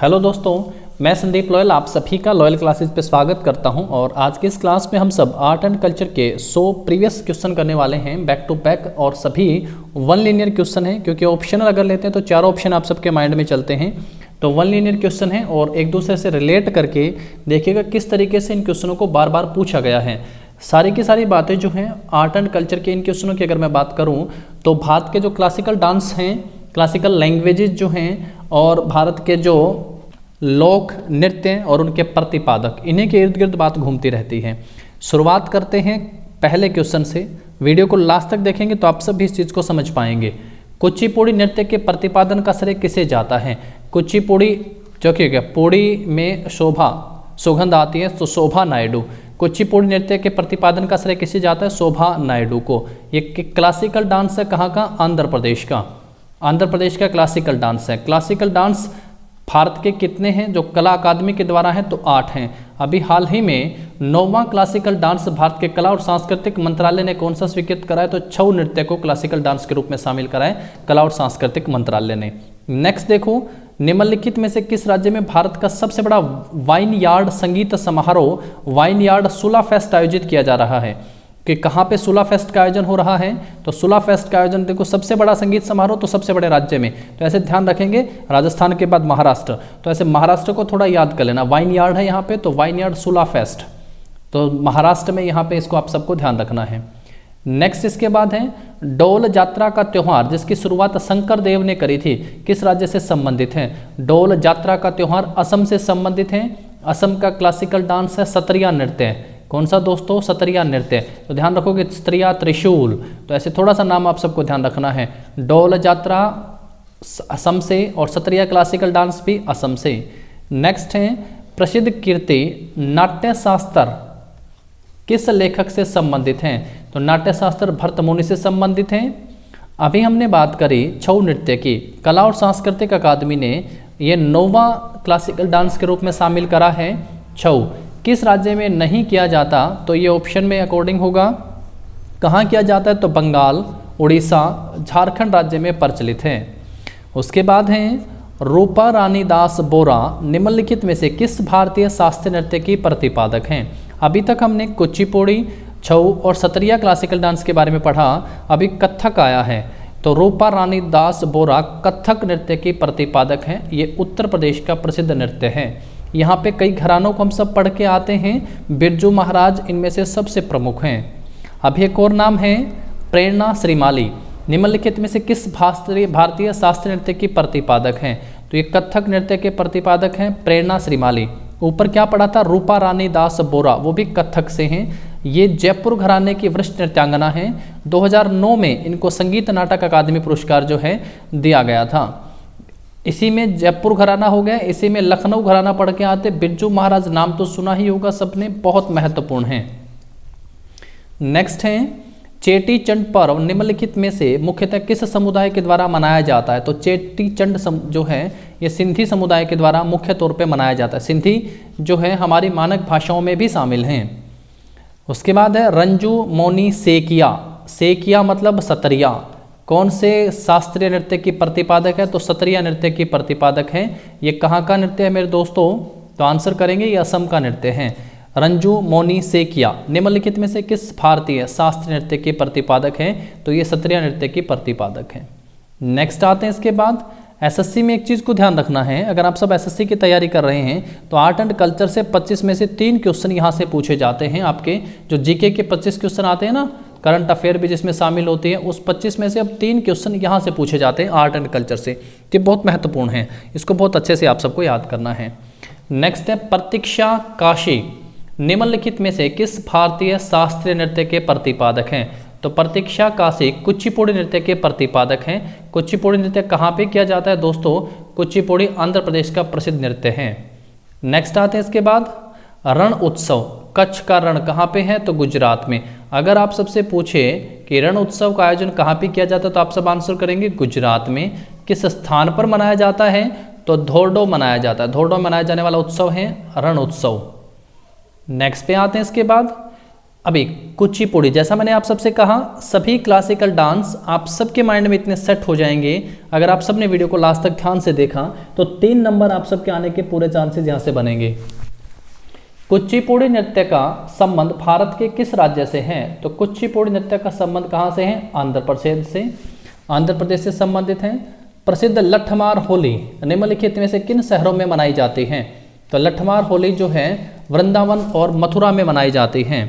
Hello दोस्तों, मैं Sandeep loyal आप सभी का लॉयल क्लासेस पे स्वागत करता हूं। और आज की इस क्लास में हम सब आर्ट एंड कल्चर के 100 प्रीवियस क्वेश्चन करने वाले हैं बैक टू बैक, और सभी वन लीनियर क्वेश्चन हैं क्योंकि ऑप्शनल अगर लेते हैं तो चारों ऑप्शन आप सबके माइंड में चलते हैं। तो वन लीनियर क्वेश्चन है और एक दूसरे से रिलेट करके देखिएगा किस तरीके से इन क्वेश्चनों को बार बार पूछा गया है। सारी की सारी बातें जो हैं आर्ट एंड कल्चर के इन क्वेश्चनों की अगर मैं बात करूँ तो भारत के जो क्लासिकल डांस हैं, क्लासिकल लैंग्वेजेस जो हैं और भारत के जो लोक नृत्य और उनके प्रतिपादक, इन्हीं के इर्द गिर्द बात घूमती रहती है। शुरुआत करते हैं पहले क्वेश्चन से। वीडियो को लास्ट तक देखेंगे तो आप सब भी इस चीज़ को समझ पाएंगे। कुचिपुड़ी नृत्य के प्रतिपादन का श्रेय किसे जाता है? कुचिपुड़ी जो कि पुड़ी में शोभा सुगंध आती है तो शोभा नायडू। कुचिपुड़ी नृत्य के प्रतिपादन का श्रेय किसे जाता है? शोभा नायडू को। ये क्लासिकल डांस है कहाँ का? आंध्र प्रदेश का। आंध्र प्रदेश का क्लासिकल डांस है। क्लासिकल डांस भारत के कितने हैं जो कला अकादमी के द्वारा हैं? तो 8 हैं। अभी हाल ही में 9वां क्लासिकल डांस भारत के कला और सांस्कृतिक मंत्रालय ने कौन सा स्वीकृत करा है? तो छऊ नृत्य को क्लासिकल डांस के रूप में शामिल करा है कला और सांस्कृतिक मंत्रालय ने। नेक्स्ट देखो, निम्नलिखित में से किस राज्य में भारत का सबसे बड़ा वाइन यार्ड संगीत समारोह वाइन यार्ड सुला फेस्ट आयोजित किया जा रहा है? कि कहाँ पे सुला फेस्ट का आयोजन हो रहा है? तो सुला फेस्ट का आयोजन देखो, सबसे बड़ा संगीत समारोह तो सबसे बड़े राज्य में, तो ऐसे ध्यान रखेंगे। राजस्थान के बाद महाराष्ट्र, तो ऐसे महाराष्ट्र को थोड़ा याद कर लेना। वाइन यार्ड है यहाँ पे, तो वाइन यार्ड सुला फेस्ट, तो महाराष्ट्र में यहाँ पे इसको आप सबको ध्यान रखना है। नेक्स्ट इसके बाद है डोल यात्रा का त्योहार जिसकी शुरुआत शंकर देव ने करी थी, किस राज्य से संबंधित है? डोल यात्रा का त्योहार असम से संबंधित है। असम का क्लासिकल डांस है सत्रिया नृत्य। कौन सा दोस्तों? सत्रिया नृत्य। तो ध्यान रखोगे सत्रिया त्रिशूल, तो ऐसे थोड़ा सा नाम आप सबको ध्यान रखना है। डोल यात्रा असम से और सत्रिया क्लासिकल डांस भी असम से। नेक्स्ट है प्रसिद्ध कीर्ति नाट्य शास्त्र किस लेखक से संबंधित हैं? तो नाट्य शास्त्र भरत मुनि से संबंधित हैं। अभी हमने बात करी छऊ नृत्य की। कला और सांस्कृतिक अकादमी ने यह 9वां क्लासिकल डांस के रूप में शामिल करा है छऊ। किस राज्य में नहीं किया जाता? तो ये ऑप्शन में अकॉर्डिंग होगा कहाँ किया जाता है? तो बंगाल, उड़ीसा, झारखंड राज्य में प्रचलित है। उसके बाद हैं रूपा रानी दास बोरा निम्नलिखित में से किस भारतीय शास्त्रीय नृत्य की प्रतिपादक हैं? अभी तक हमने कुचिपुड़ी, छऊ और सत्रिया क्लासिकल डांस के बारे में पढ़ा, अभी कथक आया है। तो रूपा रानी दास बोरा कथक नृत्य की प्रतिपादक हैं। ये उत्तर प्रदेश का प्रसिद्ध नृत्य है। यहाँ पे कई घरानों को हम सब पढ़ के आते हैं, बिरजू महाराज इनमें से सबसे प्रमुख हैं। अभी एक और नाम है प्रेरणा श्रीमाली। निम्नलिखित में से किस भारतीय शास्त्रीय नृत्य की प्रतिपादक हैं? तो ये कथक नृत्य के प्रतिपादक हैं प्रेरणा श्रीमाली। ऊपर क्या पढ़ा था? रूपा रानी दास बोरा, वो भी कथक से हैं। ये जयपुर घराने की वरिष्ठ नृत्यांगना हैं। 2009 में इनको संगीत नाटक अकादमी पुरस्कार जो है दिया गया था। इसी में जयपुर घराना हो गया, इसी में लखनऊ घराना पढ़ के आते। बिरजू महाराज नाम तो सुना ही होगा सबने, बहुत महत्वपूर्ण है। नेक्स्ट है चेटी चंड पर्व निम्नलिखित में से मुख्यतः किस समुदाय के द्वारा मनाया जाता है? तो चेटी चंड जो है ये सिंधी समुदाय के द्वारा मुख्य तौर पे मनाया जाता है। सिंधी जो है हमारी मानक भाषाओं में भी शामिल हैं। उसके बाद है रंजू मोनी सेकिया। सेकिया मतलब सत्रिया। कौन से शास्त्रीय नृत्य की प्रतिपादक है? तो सत्रिया नृत्य की प्रतिपादक है। ये कहाँ का नृत्य है मेरे दोस्तों? तो आंसर करेंगे ये असम का नृत्य है। रंजू मोनी सेकिया निम्नलिखित में से किस भारतीय शास्त्रीय नृत्य के प्रतिपादक हैं? तो ये सत्रिया नृत्य की प्रतिपादक हैं। नेक्स्ट आते हैं इसके बाद एसएससी में एक चीज़ को ध्यान रखना है। अगर आप सब एसएससी की तैयारी कर रहे हैं तो आर्ट एंड कल्चर से 25 में से 3 क्वेश्चन यहाँ से पूछे जाते हैं। आपके जो जीके के 25 क्वेश्चन आते हैं ना, करंट अफेयर भी जिसमें शामिल होती है, उस 25 में से अब 3 क्वेश्चन यहाँ से पूछे जाते हैं आर्ट एंड कल्चर से। ये बहुत महत्वपूर्ण है, इसको बहुत अच्छे से आप सबको याद करना है। नेक्स्ट है प्रतीक्षा काशी निम्नलिखित में से किस भारतीय शास्त्रीय नृत्य के प्रतिपादक हैं? तो प्रतीक्षा काशी कुचिपुड़ी नृत्य के प्रतिपादक हैं। कुचिपुड़ी नृत्य कहाँ पे किया जाता है दोस्तों? कुचिपुड़ी आंध्र प्रदेश का प्रसिद्ध नृत्य है। नेक्स्ट आते हैं इसके बाद रण उत्सव। कच्छ का रण कहाँ पे है? तो गुजरात में। अगर आप सबसे पूछे कि रण उत्सव का आयोजन कहाँ पे किया जाता है तो आप सब आंसर करेंगे गुजरात में। किस स्थान पर मनाया जाता है? तो धोर्डो मनाया जाता है। धोर्डो मनाया जाने वाला उत्सव है रण उत्सव। नेक्स्ट पे आते हैं इसके बाद अभी कुचिपुड़ी, जैसा मैंने आप सबसे कहा सभी क्लासिकल डांस आप सबके माइंड में इतने सेट हो जाएंगे। अगर आप सबने वीडियो को लास्ट तक ध्यान से देखा तो 3 नंबर आप सबके आने के पूरे चांसेस यहाँ से बनेंगे। कुचिपुड़ी नृत्य का संबंध भारत के किस राज्य से है? तो कुचिपुड़ी नृत्य का संबंध कहाँ से है? आंध्र प्रदेश से। आंध्र प्रदेश से संबंधित है। प्रसिद्ध लठमार होली निम्नलिखित में से किन शहरों में मनाई जाती है? तो लठमार होली जो है वृंदावन और मथुरा में मनाई जाती है।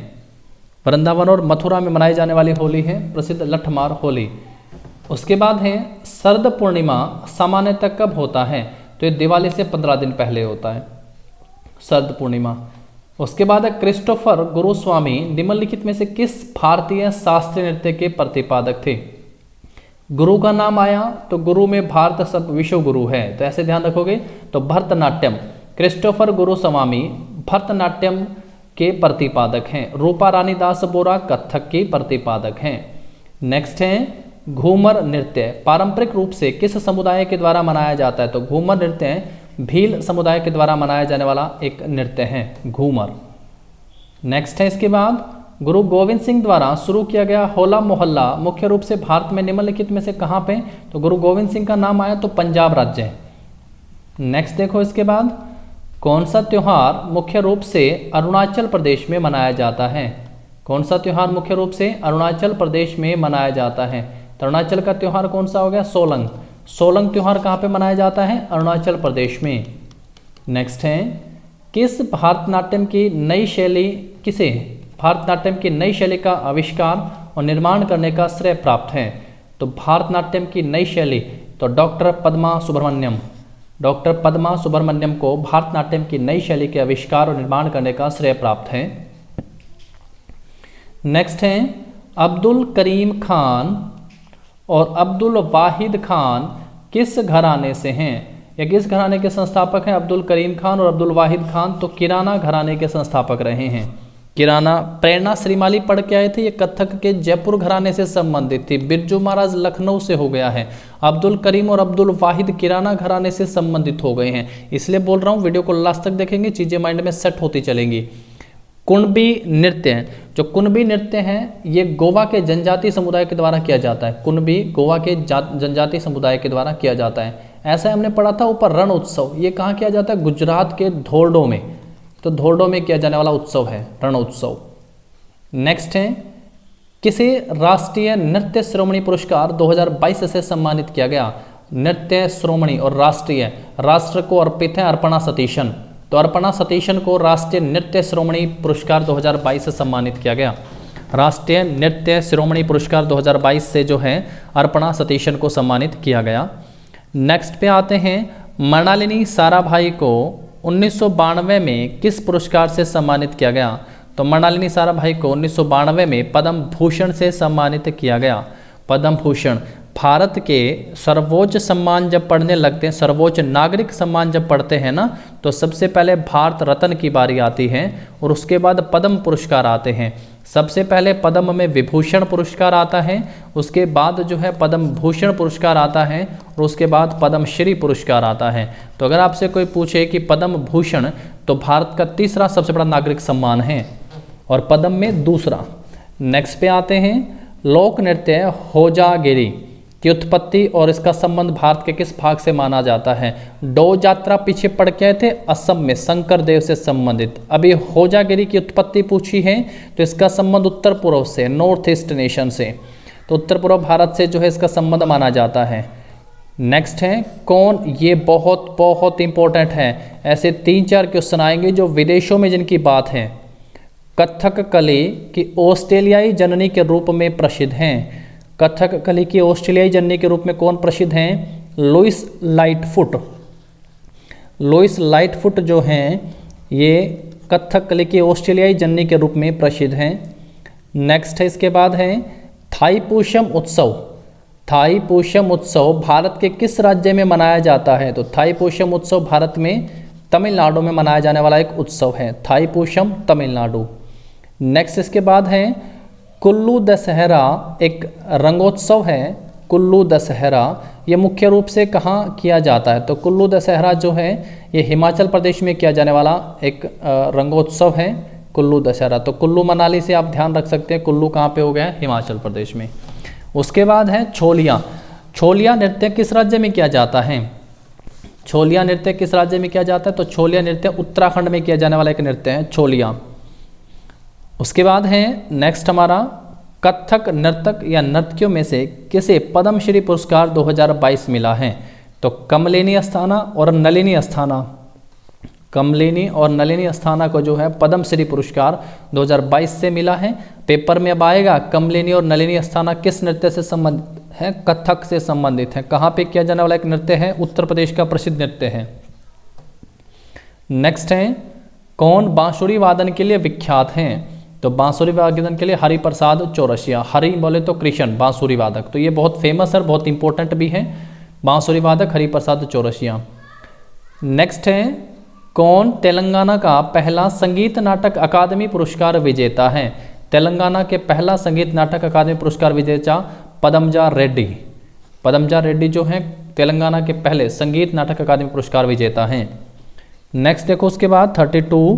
वृंदावन और मथुरा में मनाई जाने वाली होली है प्रसिद्ध लठमार होली। उसके बाद है शरद पूर्णिमा सामान्यतः कब होता है? तो ये दिवाली से 15 दिन पहले होता है शरद पूर्णिमा। उसके बाद है क्रिस्टोफर गुरुस्वामी निम्नलिखित में से किस भारतीय शास्त्रीय नृत्य के प्रतिपादक थे? गुरु का नाम आया तो गुरु में भारत सब विश्व गुरु है, तो ऐसे ध्यान रखोगे। तो भरतनाट्यम, क्रिस्टोफर गुरुस्वामी भरतनाट्यम के प्रतिपादक हैं। रूपा रानी दास बोरा कथक की प्रतिपादक हैं। नेक्स्ट है घूमर नृत्य पारंपरिक रूप से किस समुदाय के द्वारा मनाया जाता है? तो घूमर नृत्य भील समुदाय के द्वारा मनाया जाने वाला एक नृत्य है घूमर। नेक्स्ट है इसके बाद गुरु गोविंद सिंह द्वारा शुरू किया गया होला मोहल्ला मुख्य रूप से भारत में निम्नलिखित में से कहाँ पे? तो गुरु गोविंद सिंह का नाम आया तो पंजाब राज्य है। नेक्स्ट देखो इसके बाद कौन सा त्योहार मुख्य रूप से अरुणाचल प्रदेश में मनाया जाता है? कौन सा त्योहार मुख्य रूप से अरुणाचल प्रदेश में मनाया जाता है? तो अरुणाचल का त्योहार कौन सा हो गया? सोलंग। सोलंग त्योहार कहाँ पे मनाया जाता है? अरुणाचल प्रदेश में। नेक्स्ट है किस भारतनाट्यम की नई शैली किसे भारतनाट्यम की नई शैली का आविष्कार और निर्माण करने का श्रेय प्राप्त है? तो भारतनाट्यम की नई शैली तो डॉक्टर पद्मा सुब्रमण्यम। डॉक्टर पद्मा सुब्रमण्यम को भारतनाट्यम की नई शैली के आविष्कार और निर्माण करने का श्रेय प्राप्त है। नेक्स्ट है अब्दुल करीम खान और अब्दुल वाहिद खान किस घराने से हैं? या किस घराने के संस्थापक हैं? अब्दुल करीम खान और अब्दुल वाहिद खान तो किराना घराने के संस्थापक रहे हैं। किराना प्रेरणा श्रीमाली पढ़ के आए थे, ये कथक के जयपुर घराने से संबंधित थी। बिरजू महाराज लखनऊ से हो गया है। अब्दुल करीम और अब्दुल वाहिद किराना घराने से संबंधित हो गए हैं। इसलिए बोल रहा हूँ वीडियो को लास्ट तक देखेंगे, चीजें माइंड में सेट होती चलेंगी। कुणबी नृत्य, जो कुणबी नृत्य है ये गोवा के जनजातीय समुदाय के द्वारा किया जाता है। कुणबी गोवा के जनजातीय समुदाय के द्वारा किया जाता है। ऐसा हमने पढ़ा था ऊपर रण उत्सव, ये कहाँ किया जाता है? गुजरात के धोर्डो में। तो धोर्डो में किया जाने वाला उत्सव है रण उत्सव। नेक्स्ट है किसे राष्ट्रीय नृत्य श्रोमणी पुरस्कार 2022 से सम्मानित किया गया? नृत्य श्रोमणी और राष्ट्रीय, राष्ट्र को अर्पित है अर्पणा सतीशन। तो अर्पणा सतीशन को राष्ट्रीय नृत्य श्रोमणी पुरस्कार 2022 से सम्मानित किया गया। राष्ट्रीय नृत्य श्रोमणी पुरस्कार 2022 से जो है अर्पणा सतीशन को सम्मानित किया गया। नेक्स्ट पे आते हैं मृणालिनी साराभाई को 1992 में किस पुरस्कार से सम्मानित किया गया? तो मृणालिनी साराभाई को 1992 में पद्म भूषण से सम्मानित किया गया। पद्म भूषण भारत के सर्वोच्च सम्मान जब पढ़ने लगते हैं, सर्वोच्च नागरिक सम्मान जब पढ़ते हैं ना, तो सबसे पहले भारत रत्न की बारी आती है और उसके बाद पद्म पुरस्कार आते हैं। सबसे पहले पद्म में विभूषण पुरस्कार आता है, उसके बाद जो है पद्म भूषण पुरस्कार आता है और उसके बाद पद्मश्री पुरस्कार आता है। तो अगर आपसे कोई पूछे कि पद्म भूषण तो भारत का तीसरा सबसे बड़ा नागरिक सम्मान है और पद्म में दूसरा। नेक्स्ट पे आते हैं लोक नृत्य होजागिरी की उत्पत्ति और इसका संबंध भारत के किस भाग से माना जाता है? डो यात्रा पीछे पढ़ के आए थे, असम में शंकर देव से संबंधित। अभी होजागिरी की उत्पत्ति पूछी है तो इसका संबंध उत्तर पूर्व से, नॉर्थ ईस्ट नेशन से, तो उत्तर पूर्व भारत से जो है इसका संबंध माना जाता है। नेक्स्ट है कौन, ये बहुत बहुत इंपॉर्टेंट है। ऐसे 3-4 क्वेश्चन आएंगे जो विदेशों में जिनकी बात है। कथकली की ऑस्ट्रेलियाई जननी के रूप में प्रसिद्ध हैं। कथकली की ऑस्ट्रेलियाई जननी के रूप में कौन प्रसिद्ध हैं? Louis Lightfoot. लुइस लाइटफुट जो हैं ये कथकली की ऑस्ट्रेलियाई जननी के रूप में प्रसिद्ध हैं। नेक्स्ट है इसके बाद है थाईपुषम उत्सव। थाईपुषम उत्सव भारत के किस राज्य में मनाया जाता है? तो थाईपुषम उत्सव भारत में तमिलनाडु में मनाया जाने वाला एक उत्सव है, थाईपुषम तमिलनाडु। नेक्स्ट इसके बाद है कुल्लू दशहरा, एक रंगोत्सव है कुल्लू दशहरा। ये मुख्य रूप से कहाँ किया जाता है? तो कुल्लू दशहरा जो है ये हिमाचल प्रदेश में किया जाने वाला एक रंगोत्सव है। कुल्लू दशहरा। तो कुल्लू मनाली से आप ध्यान रख सकते हैं, कुल्लू कहाँ पे हो गया है, हिमाचल प्रदेश में। उसके बाद है छोलिया। छोलिया नृत्य किस राज्य में किया जाता है? छोलिया नृत्य किस राज्य में किया जाता है? तो छोलिया नृत्य उत्तराखंड में किया जाने वाला एक नृत्य है छोलिया। उसके बाद है नेक्स्ट हमारा, कथक नर्तक या नर्तकियों में से किसे पद्मश्री पुरस्कार 2022 मिला है? तो कमलिनी अस्थाना और नलिनी अस्थाना, कमलिनी और नलिनी अस्थाना को जो है पद्मश्री पुरस्कार 2022 से मिला है। पेपर में अब आएगा कमलिनी और नलिनी अस्थाना किस नृत्य से संबंधित है? कथक से संबंधित है। कहाँ पे किया जाने वाला एक नृत्य है? उत्तर प्रदेश का प्रसिद्ध नृत्य है। नेक्स्ट है, कौन बांसुरी वादन के लिए विख्यात हैं? तो बांसुरी वादन के लिए हरिप्रसाद चौरसिया। हरि बोले तो कृष्ण, बांसुरी वादक, तो ये बहुत फेमस है, बहुत इंपॉर्टेंट भी है, बांसुरी वादक हरिप्रसाद चौरसिया। नेक्स्ट है, कौन तेलंगाना का पहला संगीत नाटक अकादमी पुरस्कार विजेता है? तेलंगाना के पहला संगीत नाटक अकादमी पुरस्कार विजेता पदमजा रेड्डी। पदमजा रेड्डी जो हैं तेलंगाना के पहले संगीत नाटक अकादमी पुरस्कार विजेता हैं। नेक्स्ट देखो उसके बाद 32,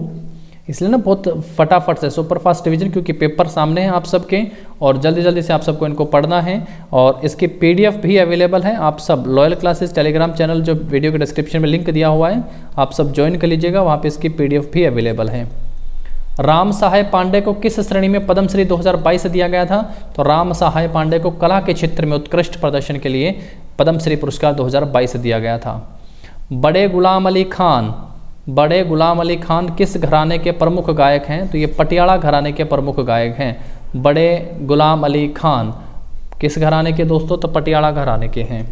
इसलिए ना बहुत फटाफट से सुपर फास्ट डिवीजन, क्योंकि पेपर सामने हैं आप सबके और जल्दी जल्दी से आप सबको इनको पढ़ना है। और इसकी पीडीएफ भी अवेलेबल है, आप सब लॉयल क्लासेस टेलीग्राम चैनल जो वीडियो के डिस्क्रिप्शन में लिंक दिया हुआ है, आप सब ज्वाइन कर लीजिएगा, वहाँ पे इसकी पीडीएफ भी अवेलेबल है। राम सहाय पांडे को किस श्रेणी में पद्मश्री 2022 दिया गया था? तो राम सहाय पांडे को कला के क्षेत्र में उत्कृष्ट प्रदर्शन के लिए पद्मश्री पुरस्कार 2022 दिया गया था। बड़े गुलाम अली खान, बड़े गुलाम अली खान किस घराने के प्रमुख गायक हैं? तो ये पटियाला घराने के प्रमुख गायक हैं। बड़े गुलाम अली खान किस घराने के दोस्तों? तो पटियाला घराने के हैं।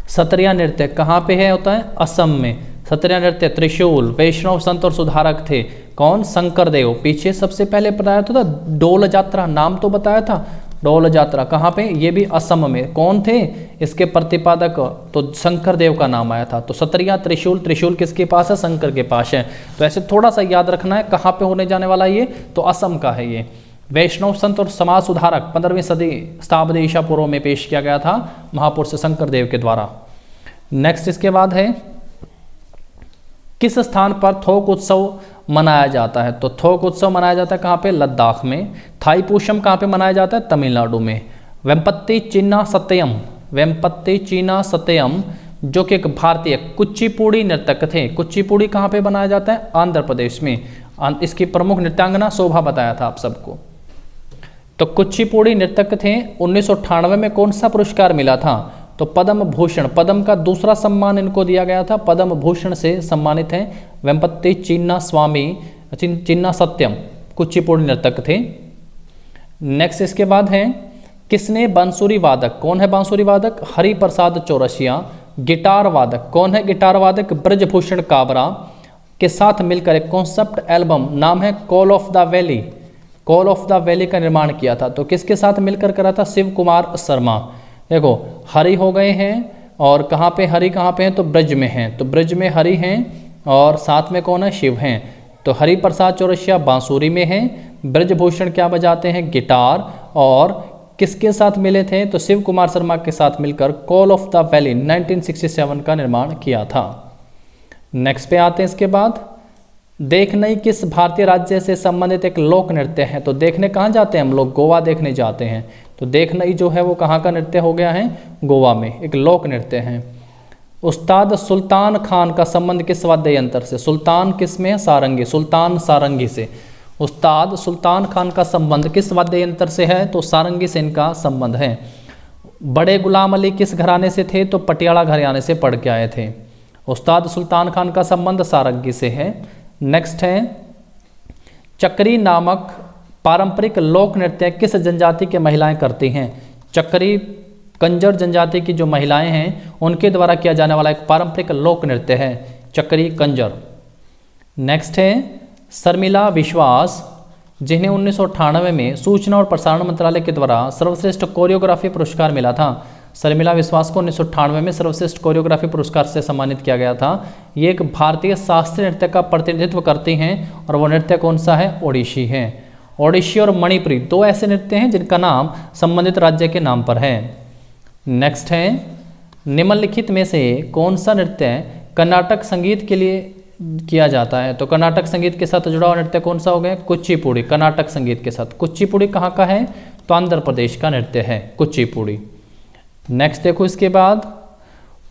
सत्रिया नृत्य कहाँ पे है होता है? असम में। सत्रिया नृत्य त्रिशूल, वैष्णव संत और सुधारक थे कौन? शंकर देव। पीछे सबसे पहले बताया था डोल यात्रा, नाम तो बताया था डोल यात्रा, कहाँ पे? ये भी असम में। कौन थे इसके प्रतिपादक? तो शंकर देव का नाम आया था। तो सत्रिया त्रिशूल, त्रिशूल किसके पास है? शंकर के पास है। तो ऐसे थोड़ा सा याद रखना है कहाँ पे होने जाने वाला ये, तो असम का है ये। वैष्णव संत और समाज सुधारक 15वीं सदी शताब्दी ईसा पूर्व में पेश किया गया था महापुरुष शंकर देव के द्वारा। नेक्स्ट इसके बाद है, किस स्थान पर थोक उत्सव मनाया जाता है? तो थोक उत्सव मनाया जाता है कहाँ पे? लद्दाख में। थाईपुषम कहाँ पे मनाया जाता है? तमिलनाडु में। वेम्पत्ति चीना सत्यम, वेम्पत्ति चीना सत्यम जो कि एक भारतीय कुचिपुड़ी नर्तक थे। कुचिपुड़ी कहाँ पे बनाया जाता है? आंध्र प्रदेश में। इसकी प्रमुख नृत्यांगना शोभा बताया था आप सबको। तो कुचिपुड़ी नर्तक थे। 1998 में कौन सा पुरस्कार मिला था? तो पद्म भूषण, पद्म का दूसरा सम्मान इनको दिया गया था, पद्म भूषण से सम्मानित हैं वेम्पत्ति चीना स्वामी, चीना सत्यम कुचिपुड़ी नर्तक थे। नेक्स्ट इसके बाद है, किसने बांसुरी वादक, कौन है बांसुरी वादक? हरिप्रसाद चौरसिया। गिटार वादक कौन है? गिटार वादक ब्रजभूषण काबरा के साथ मिलकर एक कॉन्सेप्ट एल्बम, नाम है call of the valley, call of the valley का निर्माण किया था। तो किसके साथ मिलकर करा था? शिव कुमार शर्मा। देखो हरि हो गए हैं और कहाँ पे हरि, कहाँ पे हैं? तो ब्रज में हैं। तो ब्रज में हरि हैं और साथ में कौन है? शिव हैं। तो हरि प्रसाद चौरसिया बांसुरी में हैं, ब्रजभूषण क्या बजाते हैं? गिटार। और किसके साथ मिले थे? तो शिव कुमार शर्मा के साथ मिलकर कॉल ऑफ द वैली 1967 का निर्माण किया था। नेक्स्ट पे आते हैं इसके बाद, देखनई किस भारतीय राज्य से संबंधित एक लोक नृत्य है? तो देखने कहाँ जाते हैं हम लोग? गोवा देखने जाते हैं। तो देखनई जो है वो कहाँ का नृत्य हो गया है? गोवा में, एक लोक नृत्य है। उस्ताद सुल्तान खान का संबंध किस वाद्य यंत्र से? सुल्तान किस में है? सारंगी, सुल्तान सारंगी से। उस्ताद सुल्तान खान का संबंध किस वाद्य यंत्र से है? तो सारंगी से इनका संबंध है। बड़े गुलाम अली किस घराने से थे? तो पटियाला घराने से पढ़ के आए थे। उस्ताद सुल्तान खान का संबंध सारंगी से है। नेक्स्ट है, चक्री नामक पारंपरिक लोक नृत्य किस जनजाति के महिलाएं करती हैं? चक्री कंजर जनजाति की जो महिलाएं हैं उनके द्वारा किया जाने वाला एक पारंपरिक लोक नृत्य है चक्री कंजर। नेक्स्ट है, शर्मिला विश्वास जिन्हें 1998 में सूचना और प्रसारण मंत्रालय के द्वारा सर्वश्रेष्ठ कोरियोग्राफी पुरस्कार मिला था। शर्मिला विश्वास को 1998 में सर्वश्रेष्ठ कोरियोग्राफी पुरस्कार से सम्मानित किया गया था। ये एक भारतीय शास्त्रीय नृत्य का प्रतिनिधित्व करती हैं और वो नृत्य कौन सा है? ओडिशी है। ओडिशी और मणिपुरी दो ऐसे नृत्य हैं जिनका नाम संबंधित राज्य के नाम पर है। नेक्स्ट है, निम्नलिखित में से कौन सा नृत्य कर्नाटक संगीत के लिए किया जाता है। तो कर्नाटक संगीत के साथ जुड़ा हुआ नृत्य कौन सा हो गया? कुचिपुड़ी। कर्नाटक संगीत के साथ कुचिपुड़ी कहाँ का है? तो आंध्र प्रदेश का नृत्य है कुचिपुड़ी। नेक्स्ट देखो इसके बाद,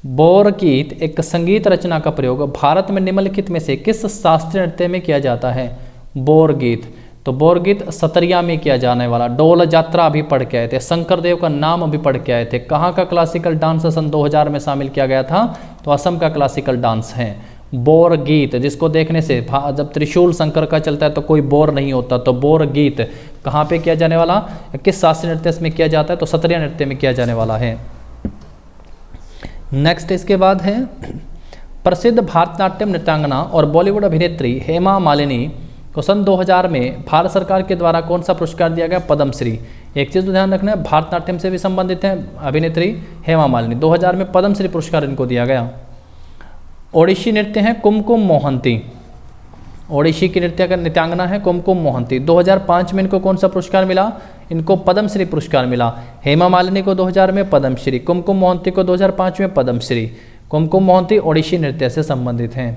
बोरगीत एक संगीत रचना का प्रयोग भारत में निम्नलिखित में से किस शास्त्रीय नृत्य में किया जाता है? बोरगीत। तो बोरगीत सतरिया में किया जाने वाला। डोल जात्रा अभी पढ़ के आए थे, शंकर देव का नाम अभी पढ़ के आए थे। कहाँ का क्लासिकल डांस सन 2000 में शामिल किया गया था? तो असम का क्लासिकल डांस है बोरगीत, जिसको देखने से जब त्रिशूल शंकर का चलता है तो कोई बोर नहीं होता। तो बोरगीत कहाँ पे किया जाने वाला, किस शास्त्रीय नृत्य में किया जाता है? तो सतरिया नृत्य में किया जाने वाला है। नेक्स्ट इसके बाद है, प्रसिद्ध भारतनाट्यम नृत्यांगना और बॉलीवुड अभिनेत्री हेमा मालिनी को सन 2000 में भारत सरकार के द्वारा कौन सा पुरस्कार दिया गया? पद्मश्री। एक चीज़ तो ध्यान रखना है, भारतनाट्यम से भी संबंधित है अभिनेत्री हेमा मालिनी। 2000 में पद्मश्री पुरस्कार इनको दिया गया। ओडिशी नृत्य है कुमकुम मोहंती। ओडिशी की नृत्य का नृत्यांगना है कुमकुम मोहंती। 2005 में इनको कौन सा पुरस्कार मिला? इनको पद्मश्री पुरस्कार मिला। हेमा मालिनी को 2000 में पद्मश्री, कुमकुम मोहंती को 2005 में पद्मश्री। कुमकुम मोहंती ओडिशी नृत्य से संबंधित हैं।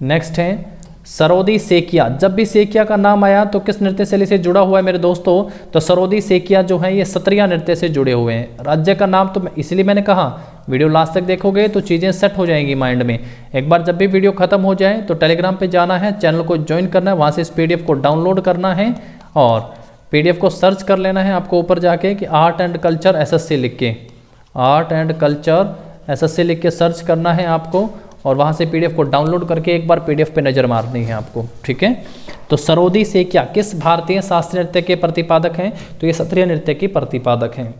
नेक्स्ट है सरोदी सेकिया। जब भी सेकिया का नाम आया तो किस नृत्य शैली से जुड़ा हुआ है मेरे दोस्तों? तो सरोदी सेकिया जो है ये सत्रिया नृत्य से जुड़े हुए हैं। राज्य का नाम तो इसलिए मैंने कहा वीडियो लास्ट तक देखोगे तो चीज़ें सेट हो जाएंगी माइंड में। एक बार जब भी वीडियो खत्म हो जाए तो टेलीग्राम पे जाना है, चैनल को ज्वाइन करना है, वहाँ से इस PDF को डाउनलोड करना है और PDF को सर्च कर लेना है आपको ऊपर जाके कि आर्ट एंड कल्चर SSC लिख के, आर्ट एंड कल्चर SSC लिख के सर्च करना है आपको और वहाँ से PDF को डाउनलोड करके एक बार PDF पे नज़र मारनी है आपको, ठीक है। तो सरोदी सेकिया किस भारतीय शास्त्रीय नृत्य के प्रतिपादक हैं? तो ये सत्रिय नृत्य के प्रतिपादक हैं।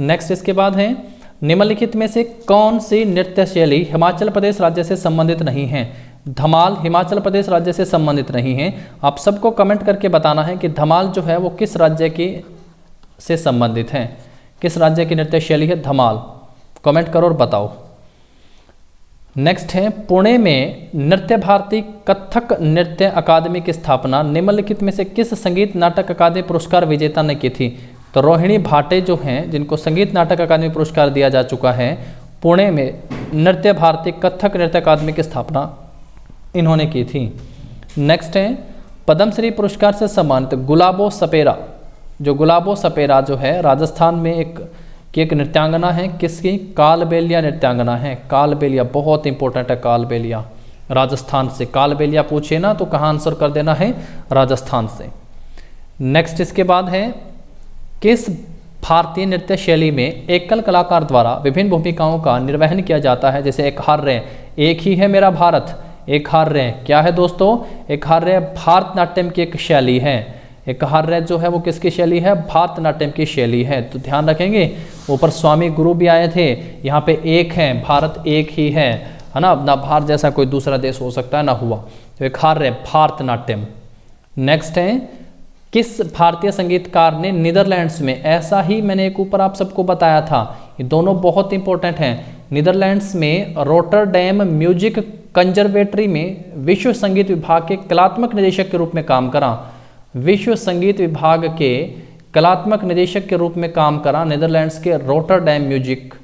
नेक्स्ट इसके बाद है, निम्नलिखित में से कौन सी नृत्य शैली हिमाचल प्रदेश राज्य से संबंधित नहीं है? धमाल हिमाचल प्रदेश राज्य से संबंधित नहीं है। आप सबको कमेंट करके बताना है कि धमाल जो है वो किस राज्य की से संबंधित है, किस राज्य की नृत्य शैली है धमाल, कमेंट करो और बताओ। नेक्स्ट है, पुणे में नृत्य भारती कथक नृत्य अकादमी की स्थापना निम्नलिखित में से किस संगीत नाटक अकादमी पुरस्कार विजेता ने की थी? तो रोहिणी भाटे जो हैं, जिनको संगीत नाटक अकादमी पुरस्कार दिया जा चुका है, पुणे में नृत्य भारती कथक नृत्य अकादमी की स्थापना इन्होंने की थी। नेक्स्ट है, पद्मश्री पुरस्कार से सम्मानित गुलाबो सपेरा, जो गुलाबो सपेरा जो है राजस्थान में एक नृत्यांगना है, किसकी? कालबेलिया नृत्यांगना है। कालबेलिया बहुत इंपॉर्टेंट है, कालबेलिया राजस्थान से। कालबेलिया पूछे ना तो कहाँ आंसर कर देना है? राजस्थान से। नेक्स्ट इसके बाद है, किस भारतीय नृत्य शैली में एकल कलाकार द्वारा विभिन्न भूमिकाओं का निर्वहन किया जाता है? जैसे एक हार रहे, एक ही है मेरा भारत, एक हार रहे क्या है दोस्तों? एक हार रहे भारतनाट्यम की एक शैली है। एक हार्य जो है वो किसकी शैली है? भारतनाट्यम की शैली है। तो ध्यान रखेंगे, ऊपर स्वामी गुरु भी आए थे, यहाँ पे एक है, भारत एक ही है ना, ना भारत जैसा कोई दूसरा देश हो सकता है ना हुआ। तो एक हार्य भारतनाट्यम। नेक्स्ट है, किस भारतीय संगीतकार ने नीदरलैंड्स में, ऐसा ही मैंने एक ऊपर आप सबको बताया था, ये दोनों बहुत इंपॉर्टेंट हैं। नीदरलैंड्स में रोटरडैम म्यूजिक कंजर्वेटरी में विश्व संगीत विभाग के कलात्मक निदेशक के रूप में काम करा। विश्व संगीत विभाग के कलात्मक निदेशक के रूप में काम करा नीदरलैंड्स के रोटरडैम म्यूजिक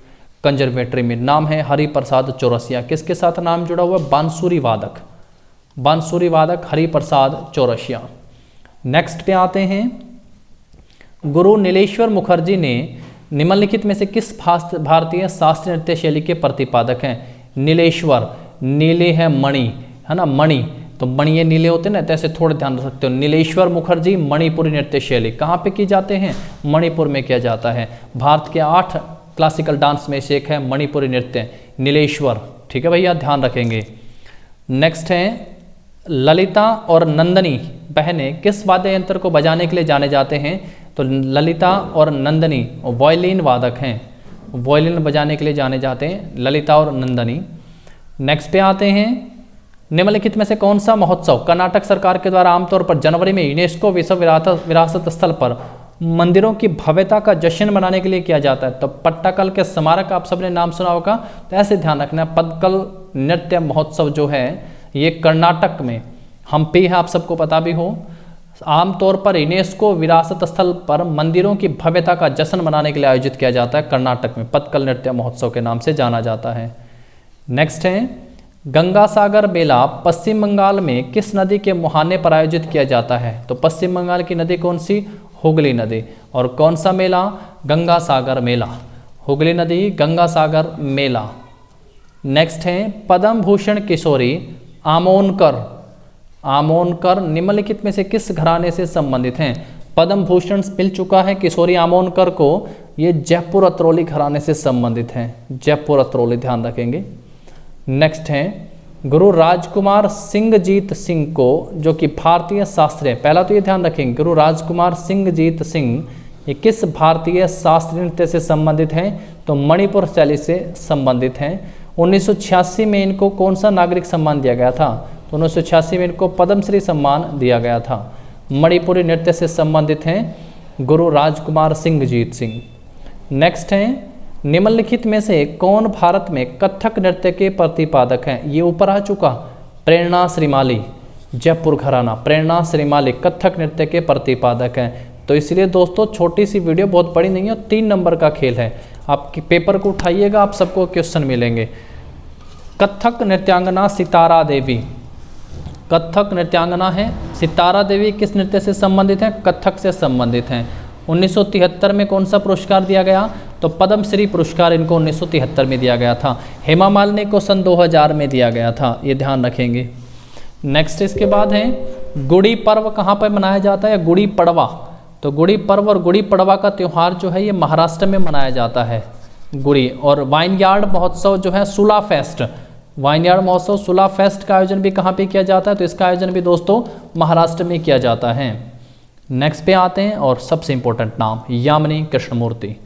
कंजर्वेटरी में। नाम है हरिप्रसाद चौरसिया। किसके साथ नाम जुड़ा हुआ? बांसुरी वादक, बांसुरी वादक हरिप्रसाद चौरसिया। नेक्स्ट पे आते हैं, गुरु नीलेश्वर मुखर्जी ने निम्नलिखित में से किस भारतीय शास्त्रीय नृत्य शैली के प्रतिपादक हैं? नीलेश्वर, नीले है मणि, है ना, मणि, तो मणि ये नीले होते हैं ना, तो ऐसे थोड़े ध्यान रख सकते हो। नीलेश्वर मुखर्जी मणिपुरी नृत्य शैली कहाँ पे की जाते हैं? मणिपुर में किया जाता है। भारत के 8 क्लासिकल डांस में से एक है मणिपुरी नृत्य, नीलेश्वर, ठीक है भैया, ध्यान रखेंगे। नेक्स्ट है, ललिता और नंदनी बहनें किस वाद्य यंत्र को बजाने के लिए जाने जाते हैं? तो ललिता और नंदनी वायलिन वादक हैं, वायलिन बजाने के लिए जाने जाते हैं ललिता और नंदनी। नेक्स्ट पे आते हैं, निम्नलिखित में से कौन सा महोत्सव कर्नाटक सरकार के द्वारा आमतौर पर जनवरी में यूनेस्को विश्व विरासत स्थल पर मंदिरों की भव्यता का जश्न मनाने के लिए किया जाता है? तो पट्टाकल के स्मारक आप सबने नाम सुना होगा, तो ऐसे ध्यान रखना। पदकल नृत्य महोत्सव जो है ये कर्नाटक में हम्पी है, आप सबको पता भी हो। आमतौर पर यूनेस्को विरासत स्थल पर मंदिरों की भव्यता का जश्न मनाने के लिए आयोजित किया जाता है कर्नाटक में, पदकल नृत्य महोत्सव के नाम से जाना जाता है। नेक्स्ट है, गंगा सागर मेला पश्चिम बंगाल में किस नदी के मुहाने पर आयोजित किया जाता है? तो पश्चिम बंगाल की नदी कौन सी? हुगली नदी। और कौन सा मेला? गंगा सागर मेला। हुगली नदी, गंगा सागर मेला। नेक्स्ट है पद्म भूषण किशोरी आमोनकर। आमोनकर निम्नलिखित में से किस घराने से संबंधित हैं? पद्म भूषण मिल चुका है किशोरी आमोनकर को, ये जयपुर अतरौली घराने से संबंधित हैं। जयपुर अतरौली ध्यान रखेंगे। नेक्स्ट है गुरु राजकुमार सिंहजीत सिंह को, जो कि भारतीय शास्त्रीय, पहला तो ये ध्यान रखेंगे गुरु राजकुमार सिंहजीत सिंह ये किस भारतीय शास्त्रीय नृत्य से संबंधित हैं? तो मणिपुर शैली से संबंधित हैं। 1986 में इनको कौन सा नागरिक सम्मान दिया गया था? तो 1986 में इनको पद्मश्री सम्मान दिया गया था। मणिपुरी नृत्य से संबंधित हैं गुरु राजकुमार सिंहजीत सिंह। नेक्स्ट हैं निम्नलिखित में से कौन भारत में कथक नृत्य के प्रतिपादक हैं? ये ऊपर आ चुका, प्रेरणा श्रीमाली, जयपुर घराना। प्रेरणा श्रीमाली कथक नृत्य के प्रतिपादक हैं। तो इसलिए दोस्तों छोटी सी वीडियो, बहुत बड़ी नहीं है, 3 नंबर का खेल है। आपके पेपर को उठाइएगा, आप सबको क्वेश्चन मिलेंगे। कथक नृत्यांगना सितारा देवी, कथक नृत्यांगना है सितारा देवी, किस नृत्य से संबंधित हैं? कथक से संबंधित हैं। 1973 में कौन सा पुरस्कार दिया गया? तो पद्मश्री पुरस्कार इनको 1973 में दिया गया था। हेमा मालिनी को सन 2000 में दिया गया था, ये ध्यान रखेंगे। नेक्स्ट इसके बाद है गुड़ी पर्व कहाँ पर मनाया जाता है? गुड़ी पड़वा। तो गुड़ी पर्व और गुड़ी पड़वा का त्यौहार जो है ये महाराष्ट्र में मनाया जाता है, गुड़ी। और वाइनयार्ड महोत्सव जो है सुला फेस्ट, वाइनयार्ड महोत्सव सुला फेस्ट का आयोजन भी कहाँ पे किया जाता है? तो इसका आयोजन भी दोस्तों महाराष्ट्र में किया जाता है। नेक्स्ट पे आते हैं और सबसे इंपॉर्टेंट नाम यामिनी कृष्णमूर्ति।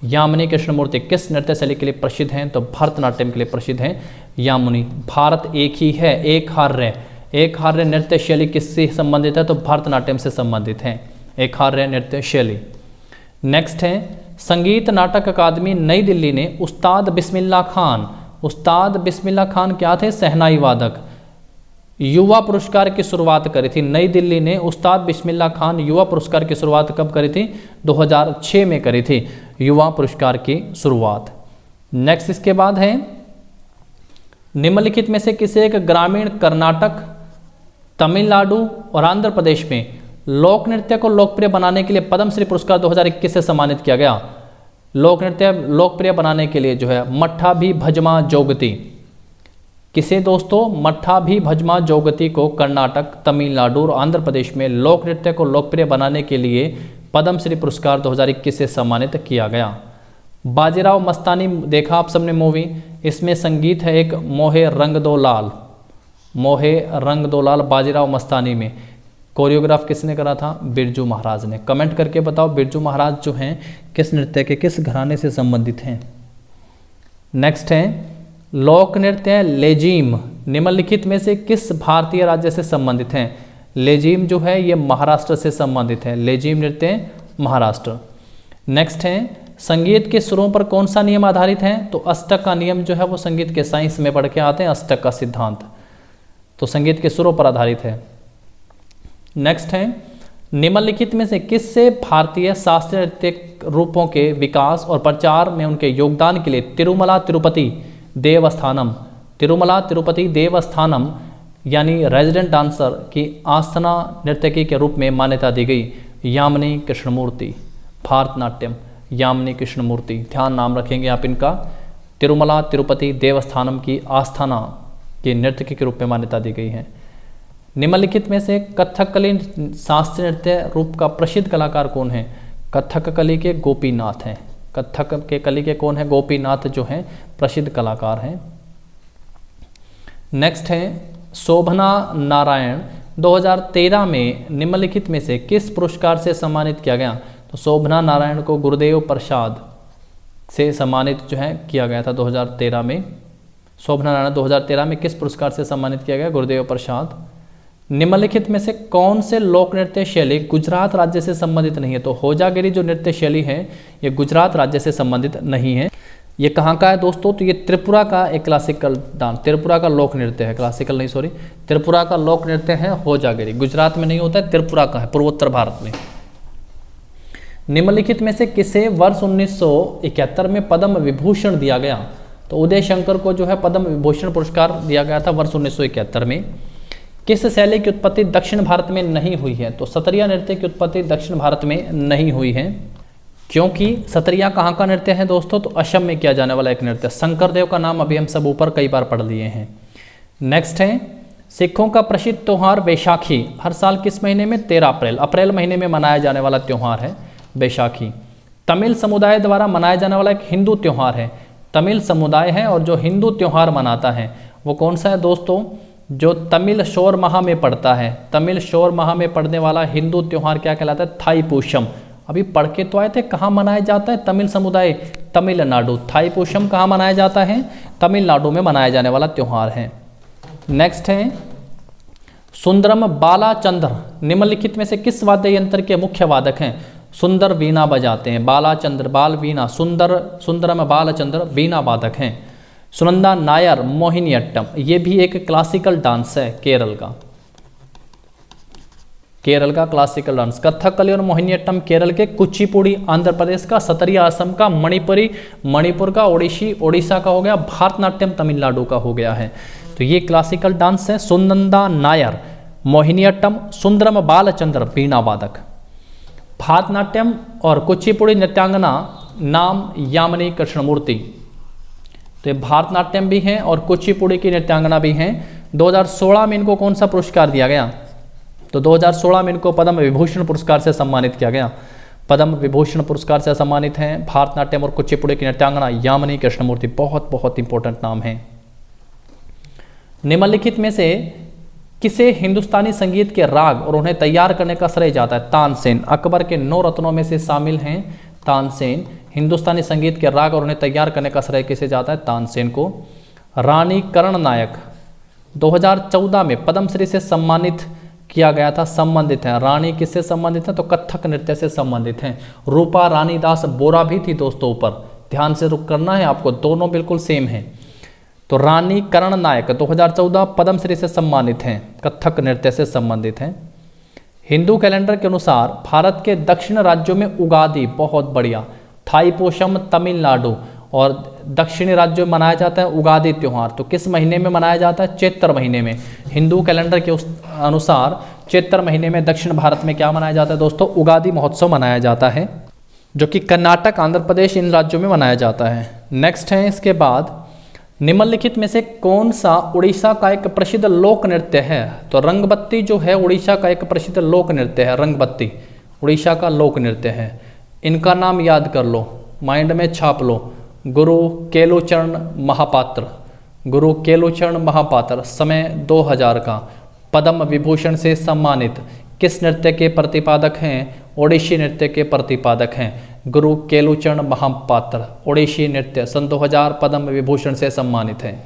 यामिनी कृष्णमूर्ति किस नृत्य शैली के लिए प्रसिद्ध हैं? तो भरतनाट्यम के लिए प्रसिद्ध हैं यामिनी। भारत एक ही है, एक हार्य नृत्य शैली किससे संबंधित है? तो भरतनाट्यम से संबंधित है एक हार्य नृत्य शैली। नेक्स्ट है संगीत नाटक अकादमी नई दिल्ली ने उस्ताद बिस्मिल्लाह खान क्या थे? शहनाई वादक। युवा पुरस्कार की शुरुआत करी थी नई दिल्ली ने, उस्ताद बिस्मिल्लाह खान युवा पुरस्कार की शुरुआत कब करी थी? 2006 में करी थी युवा पुरस्कार की शुरुआत। नेक्स्ट इसके बाद है निम्नलिखित में से किसे एक ग्रामीण कर्नाटक, तमिलनाडु और आंध्र प्रदेश में लोक नृत्य को लोकप्रिय बनाने के लिए पद्मश्री पुरस्कार 2021 से सम्मानित किया गया? लोक नृत्य लोकप्रिय बनाने के लिए जो है मट्ठा भी भजमा जोगती। किसे दोस्तों? मट्ठा भी भजमा जोगती को कर्नाटक, तमिलनाडु और आंध्र प्रदेश में लोक नृत्य को लोकप्रिय बनाने के लिए पद्मश्री पुरस्कार 2021 से सम्मानित किया गया। बाजीराव मस्तानी देखा आप सबने मूवी, इसमें संगीत है एक मोहे रंग दो लाल, मोहे रंग दो लाल बाजीराव मस्तानी में। कोरियोग्राफ किसने करा था? बिरजू महाराज ने। कमेंट करके बताओ बिरजू महाराज जो हैं किस नृत्य के, किस घराने से संबंधित हैं? नेक्स्ट है लोक नृत्य लेजीम निम्नलिखित में से किस भारतीय राज्य से संबंधित हैं? लेजीम जो है ये महाराष्ट्र से संबंधित है, लेजीम नृत्य महाराष्ट्र। नेक्स्ट है संगीत के सुरों पर कौन सा नियम आधारित है? तो अष्टक का नियम जो है वो संगीत के साइंस में पढ़ के आते हैं, अष्टक का सिद्धांत, तो संगीत के सुरों पर आधारित है। नेक्स्ट है निम्नलिखित में से किससे भारतीय शास्त्रीय नृत्य रूपों के विकास और प्रचार में उनके योगदान के लिए तिरुमला तिरुपति देवस्थानम यानी रेजिडेंट डांसर की आसना नर्तकी के रूप में मान्यता दी गई? यामिनी कृष्णमूर्ति, भारतनाट्यम, यामिनी कृष्णमूर्ति। ध्यान नाम रखेंगे आप इनका। तिरुमला तिरुपति देवस्थानम की आस्थाना के नर्तकी के रूप में मान्यता दी गई है। निम्नलिखित में से कथकली शास्त्रीय नृत्य रूप का प्रसिद्ध कलाकार कौन है? कथकली के गोपीनाथ हैं। कथक के कली के कौन है? गोपीनाथ जो हैं प्रसिद्ध कलाकार हैं। नेक्स्ट है शोभना नारायण 2013 में निम्नलिखित में से किस पुरस्कार से सम्मानित किया गया? तो शोभना नारायण को गुरुदेव प्रसाद से सम्मानित जो है किया गया था 2013 में। शोभना नारायण 2013 में किस पुरस्कार से सम्मानित किया गया? गुरुदेव प्रसाद। निम्नलिखित में से कौन से लोक नृत्य शैली गुजरात राज्य से संबंधित नहीं है? तो होजागिरी जो नृत्य शैली है ये गुजरात राज्य से संबंधित नहीं है। ये कहाँ का है दोस्तों? तो ये त्रिपुरा का एक क्लासिकल डांस, त्रिपुरा का लोक नृत्य है, क्लासिकल नहीं सॉरी, त्रिपुरा का लोक नृत्य है होजागिरी। गुजरात में नहीं होता है, त्रिपुरा का है, पूर्वोत्तर भारत में। निम्नलिखित में से किसे वर्ष 1971 में पद्म विभूषण दिया गया? तो उदय शंकर को जो है पद्म विभूषण पुरस्कार दिया गया था वर्ष 1971 में। किस शैली की उत्पत्ति दक्षिण भारत में नहीं हुई है? तो सत्रिया नृत्य की उत्पत्ति दक्षिण भारत में नहीं हुई है, क्योंकि सत्रिया कहाँ का नृत्य है दोस्तों? तो असम में किया जाने वाला एक नृत्य। शंकरदेव का नाम अभी हम सब ऊपर कई बार पढ़ लिए हैं। नेक्स्ट है सिखों का प्रसिद्ध त्यौहार बैसाखी हर साल किस महीने में? 13 अप्रैल, अप्रैल महीने में मनाया जाने वाला त्यौहार है बैसाखी। तमिल समुदाय द्वारा मनाया जाने वाला एक हिंदू त्यौहार है। तमिल समुदाय है और जो हिंदू त्यौहार मनाता है वो कौन सा है दोस्तों? जो तमिल शौर माह में पड़ता है। तमिल शौर माह में पड़ने वाला हिंदू त्यौहार क्या कहलाता है? थाईपुषम। अभी पढ़ के तो आए थे, कहाँ मनाया जाता है तमिल समुदाय? तमिलनाडु। थाईपुषम कहाँ मनाया जाता है? तमिलनाडु में मनाया जाने वाला त्यौहार है। नेक्स्ट है सुंदरम बालाचंद्र निम्नलिखित में से किस वाद्य यंत्र के मुख्य वादक हैं? सुंदर वीणा बजाते हैं। बालाचंद्र बाल वीणा, सुंदरम बालचंद्र वीणा वादक हैं। सुनंदा नायर मोहिनीअट्टम, ये भी एक क्लासिकल डांस है केरल का। केरल का क्लासिकल डांस। कथकली और मोहिनीअट्टम केरल के, कुचिपुड़ी आंध्र प्रदेश का, सतरिया असम का, मणिपुरी मणिपुर का, ओडिसी ओडिशा का हो गया, भारतनाट्यम तमिलनाडु का हो गया है। तो ये क्लासिकल डांस है। सुनंदा नायर मोहिनीअट्टम, सुंदरम बालचंद्र वीणा वादक। भारतनाट्यम और कुचिपुड़ी नृत्यांगना नाम यामिनी कृष्णमूर्ति। तो ये भारतनाट्यम भी हैं और कुचिपुड़ी की नृत्यांगना भी हैं। 2016 में इनको कौन सा पुरस्कार दिया गया? तो 2016 में इनको पद्म विभूषण पुरस्कार से सम्मानित किया गया। पद्म विभूषण पुरस्कार से सम्मानित हैं भारतनाट्यम और कुचिपुड़ी की नृत्यांगना यामिनी कृष्णमूर्ति। बहुत बहुत इंपॉर्टेंट नाम है। निम्नलिखित में से किसे हिंदुस्तानी संगीत के राग और उन्हें तैयार करने का श्रेय जाता है? तानसेन। अकबर के 9 रत्नों में से शामिल हैं तानसेन। हिंदुस्तानी संगीत के राग और उन्हें तैयार करने का श्रेय किसे जाता है? तानसेन को। रानी करण नायक 2014 में पद्मश्री से सम्मानित किया गया था। संबंधित हैं रानी किससे संबंधित है? तो कथक नृत्य से संबंधित हैं। रूपा रानी दास बोरा भी थी दोस्तों, ऊपर ध्यान से रुक करना है आपको, दोनों बिल्कुल सेम हैं। तो रानी करण नायक 2014 पद्मश्री से सम्मानित हैं, कथक नृत्य से संबंधित हैं। हिंदू कैलेंडर के अनुसार भारत के दक्षिण राज्यों में उगादी, बहुत बढ़िया, थाईपुषम तमिलनाडु, और दक्षिणी राज्यों में मनाया जाता है उगादी त्यौहार। तो किस महीने में मनाया जाता है? चैत्र महीने में। हिंदू कैलेंडर के अनुसार चैत्र महीने में दक्षिण भारत में क्या मनाया जाता है दोस्तों? उगादी महोत्सव मनाया जाता है, जो कि कर्नाटक, आंध्र प्रदेश, इन राज्यों में मनाया जाता है। नेक्स्ट है इसके बाद निम्नलिखित में से कौन सा उड़ीसा का एक प्रसिद्ध लोक नृत्य है? तो रंगबत्ती जो है उड़ीसा का एक प्रसिद्ध लोक नृत्य है। रंगबत्ती उड़ीसा का लोक नृत्य है। इनका नाम याद कर लो, माइंड में छाप लो। गुरु केलुचरण महापात्र, गुरु केलुचरण महापात्र, समय 2000 का, पद्म विभूषण से सम्मानित। किस नृत्य के प्रतिपादक हैं? ओडिसी नृत्य के प्रतिपादक हैं गुरु केलुचरण महापात्र। ओडिसी नृत्य सन 2000 पद्म विभूषण से सम्मानित है।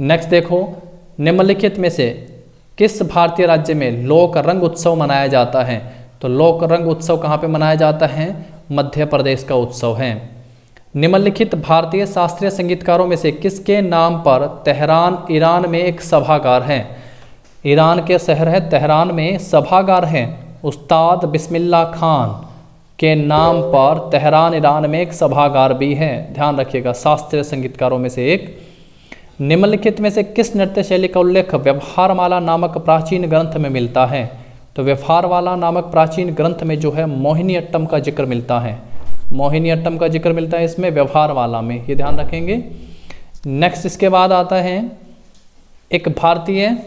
नेक्स्ट देखो, निम्नलिखित में से किस भारतीय राज्य में लोक रंग उत्सव मनाया जाता है? तो लोक रंग उत्सव कहाँ पे मनाया जाता है? मध्य प्रदेश का उत्सव है। निम्नलिखित भारतीय शास्त्रीय संगीतकारों में से किसके नाम पर तेहरान ईरान में एक सभागार है? ईरान के शहर है तेहरान में सभागार है। उस्ताद बिस्मिल्लाह खान के नाम पर तेहरान ईरान में एक सभागार भी है, ध्यान रखिएगा, शास्त्रीय संगीतकारों में से एक। निम्नलिखित में से किस नृत्य शैली का उल्लेख व्यवहारमाला नामक प्राचीन ग्रंथ में मिलता है? तो व्यवहारमाला नामक प्राचीन ग्रंथ में जो है मोहिनीअट्टम का जिक्र मिलता है। मोहिनीअट्टम का जिक्र मिलता है इसमें व्यवहारमाला में, ये ध्यान रखेंगे। नेक्स्ट इसके बाद आता है एक भारतीय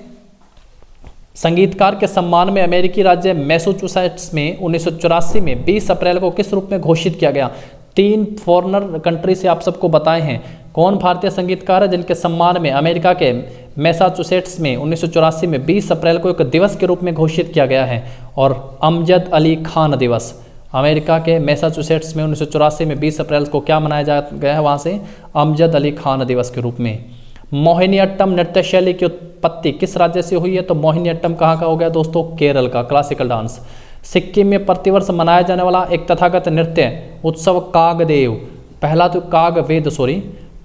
संगीतकार के सम्मान में अमेरिकी राज्य मैसाचुसेट्स में 1984 में 20 अप्रैल को किस रूप में घोषित किया गया? 3 फॉरेनर कंट्री से आप सबको बताए हैं कौन भारतीय संगीतकार है जिनके सम्मान में अमेरिका के मैसाचुसेट्स में 1984 में 20 अप्रैल को एक दिवस के रूप में घोषित किया गया है, और अमजद अली खान दिवस। अमेरिका के मैसाचुसेट्स में 1984 में 20 अप्रैल को क्या मनाया गया है वहाँ से? अमजद अली खान दिवस के रूप में। मोहिनीअट्टम नृत्य शैली की उत्पत्ति किस राज्य से हुई है? तो मोहिनीअट्टम कहाँ का हो गया दोस्तों? केरल का क्लासिकल डांस। सिक्किम में प्रतिवर्ष मनाया जाने वाला एक तथागत नृत्य उत्सव कागदेव, पहला तो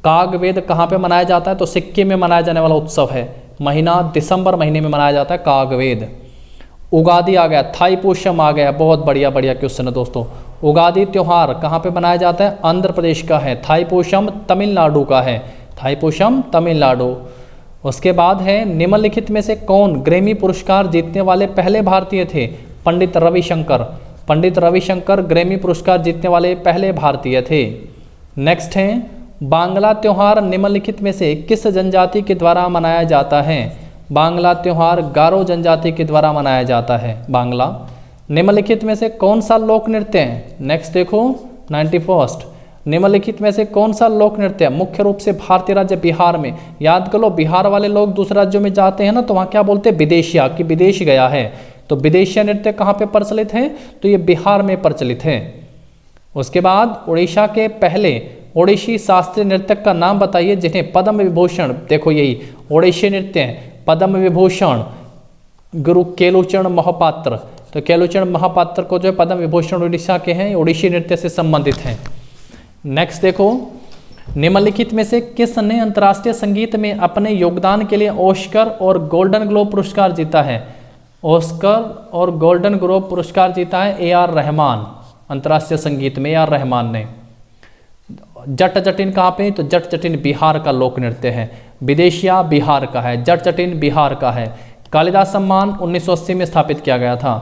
कागवेद कहाँ पे मनाया जाता है? तो सिक्किम में मनाया जाने वाला उत्सव है, महीना दिसंबर महीने में मनाया जाता है कागवेद। उगादी आ गया, थाईपुषम आ गया, बहुत बढ़िया बढ़िया क्वेश्चन है दोस्तों। उगादी त्यौहार कहाँ पे मनाया जाता है? आंध्र प्रदेश का है। थाईपुरम तमिलनाडु का है। थाईपुरम तमिलनाडु। उसके बाद है निम्नलिखित में से कौन ग्रैमी पुरस्कार जीतने वाले पहले भारतीय थे? पंडित रविशंकर। पंडित रविशंकर ग्रैमी पुरस्कार जीतने वाले पहले भारतीय थे। नेक्स्ट है बांग्ला त्योहार निम्नलिखित में से किस जनजाति के द्वारा मनाया जाता है? बांग्ला त्योहार गारो जनजाति के द्वारा मनाया जाता है बांग्ला। निम्नलिखित में से कौन सा लोक नृत्य है? नेक्स्ट देखो 91st। निम्नलिखित में से कौन सा लोक नृत्य मुख्य रूप से भारतीय राज्य बिहार में? याद कर लो, बिहार वाले लोग दूसरे राज्यों में जाते हैं ना, तो वहाँ क्या बोलते हैं? विदेशिया, कि विदेश गया है। तो विदेशिया नृत्य कहाँ पे प्रचलित है? तो ये बिहार में प्रचलित है। उसके बाद उड़ीसा के पहले ओडिशी शास्त्रीय नृत्यक का नाम बताइए जिन्हें पद्म विभूषण, देखो यही ओडिशी नृत्य है, पद्म विभूषण गुरु केलुचरण महापात्र। तो केलुचरण महापात्र को जो है पद्म विभूषण उड़ीसा के हैं, ओडिशी नृत्य से संबंधित हैं। नेक्स्ट देखो निम्नलिखित में से किसने अंतर्राष्ट्रीय संगीत में अपने योगदान के लिए ऑस्कर और गोल्डन ग्लोब पुरस्कार जीता है? ऑस्कर और गोल्डन ग्लोब पुरस्कार जीता है AR रहमान। अंतर्राष्ट्रीय संगीत में AR रहमान ने। जट जटिन कहाँ पे? तो जट जटिन बिहार का लोक नृत्य है। विदेशिया बिहार का है, जट जटिन बिहार का है। कालिदास सम्मान 1980 में स्थापित किया गया था।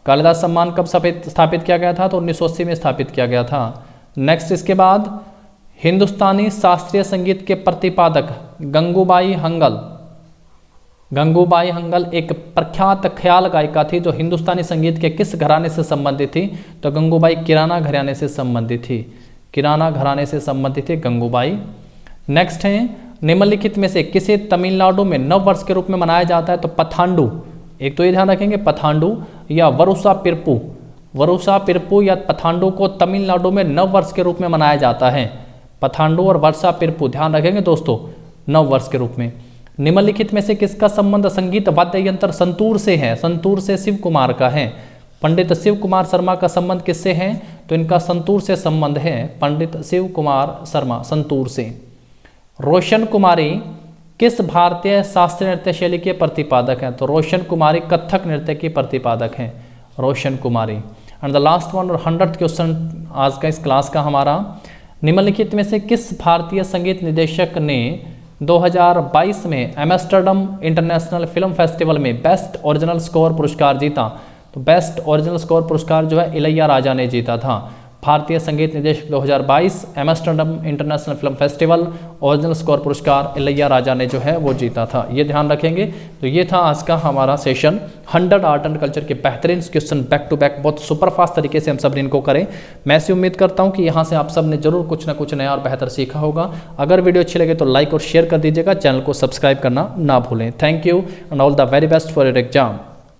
कालिदास सम्मान कब स्थापित किया गया था? तो 1980 में स्थापित किया गया था। नेक्स्ट इसके बाद हिंदुस्तानी शास्त्रीय संगीत के प्रतिपादक गंगूबाई हंगल। गंगूबाई हंगल एक प्रख्यात ख्याल गायिका थी जो हिंदुस्तानी संगीत के किस घराने से संबंधित थी? तो गंगूबाई किराना घराने से संबंधित थी। किराना घराने से संबंधित है गंगूबाई। नेक्स्ट है निम्नलिखित में से किसे तमिलनाडु में नव वर्ष के रूप में मनाया जाता है? तो पथांडु। एक तो ये ध्यान रखेंगे, पथांडु या वरुसा पिरपू। वरुसा पिरपू या पथांडु को तमिलनाडु में नव वर्ष के रूप में मनाया जाता है। पथांडु और वर्षा पिरपू ध्यान रखेंगे दोस्तों, नव वर्ष के रूप में। निम्नलिखित में से किसका संबंध संगीत वाद्य यंत्र संतूर से है? संतूर से शिव कुमार का है। पंडित शिव कुमार शर्मा का संबंध किससे है? तो इनका संतूर से संबंध है, पंडित शिव कुमार शर्मा संतूर से। रोशन कुमारी किस भारतीय शास्त्रीय नृत्य शैली के प्रतिपादक हैं? तो रोशन कुमारी कथक नृत्य की प्रतिपादक हैं, रोशन कुमारी। एंड द लास्ट वन और 100th क्वेश्चन आज का इस क्लास का हमारा, निम्नलिखित में से किस भारतीय संगीत निदेशक ने 2022 में एम्स्टर्डम इंटरनेशनल फिल्म फेस्टिवल में बेस्ट ओरिजिनल स्कोर पुरस्कार जीता? तो बेस्ट ओरिजिनल स्कोर पुरस्कार जो है इलैयाराजा ने जीता था। भारतीय संगीत निदेशक 2022 Amsterdam international film festival original score पुरस्कार इलैयाराजा ने जो है वो जीता था, ये ध्यान रखेंगे। तो ये था आज का हमारा सेशन 100 आर्ट एंड कल्चर के बेहतरीन क्वेश्चन बैक टू बैक बहुत सुपरफास्ट तरीके से हम सब इनको करें। मैं ऐसी उम्मीद करता हूँ कि यहाँ से आप सब ने जरूर कुछ ना कुछ नया और बेहतर सीखा होगा। अगर वीडियो अच्छी लगे तो लाइक और शेयर कर दीजिएगा, चैनल को सब्सक्राइब करना ना भूलें। Thank you and all the very best for your exam.